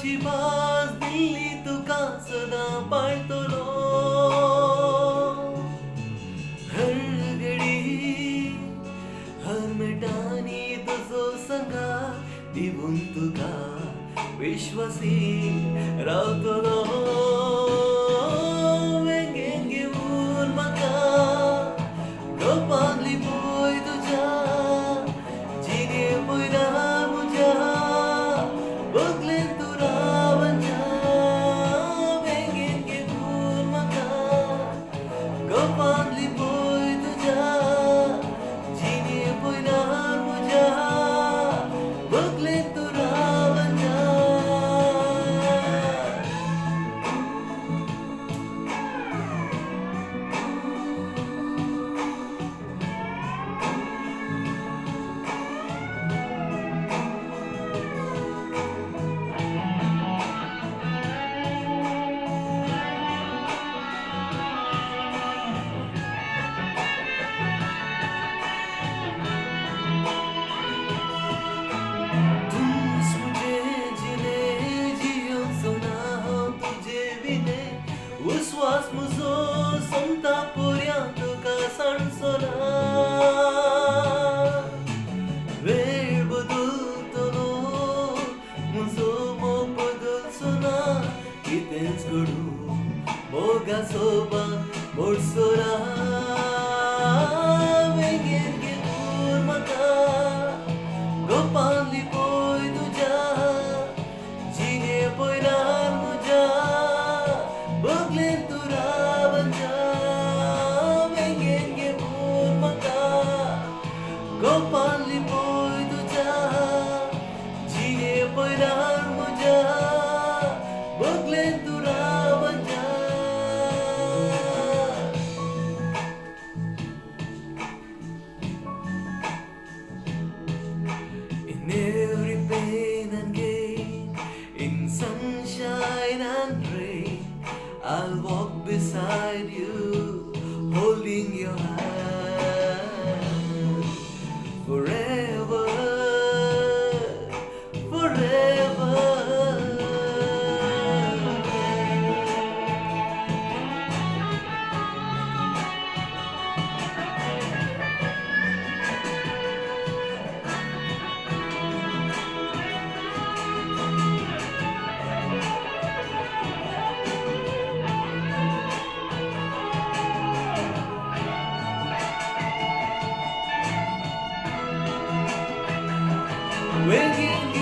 प्रेमाची भास दिल्ली तुका सदा पाळतलो हर घडी हर मिटानी तुजो संगात दिवून तुका विश्वासी रावतलो वेंगेन घेऊन म्हाका गप्पांतली पळय तुज्या जिणे पयला म्हज्या बगलेन तूं रावच्या वेंगेन घेऊन म्हाका गप्पांतली पळय तुज्या जिणे पयला म्हज्या बगलेन तूं रावच्या उस्वास म्हजो सोमता पर्यंत तुका सांडचोना वेळ बदलतलो म्हजो मोग बदलचो ना कितेंच घडूं मोगाचो बाग मोडसोरा वेंगेन घेऊन म्हाका गप्पांतली पळय तुज्या जिणे पयल्यार म्हज्या बगलेन तूं रावच्या वेंगेन घेऊन म्हाका गप्पांतली पळय तुज्या जिणे पयल्यार म्हज्या बगलेन तूं रावच्या In every pain and gain, in sunshine and rain, I'll walk beside you, holding your hand forever, forever. We'll give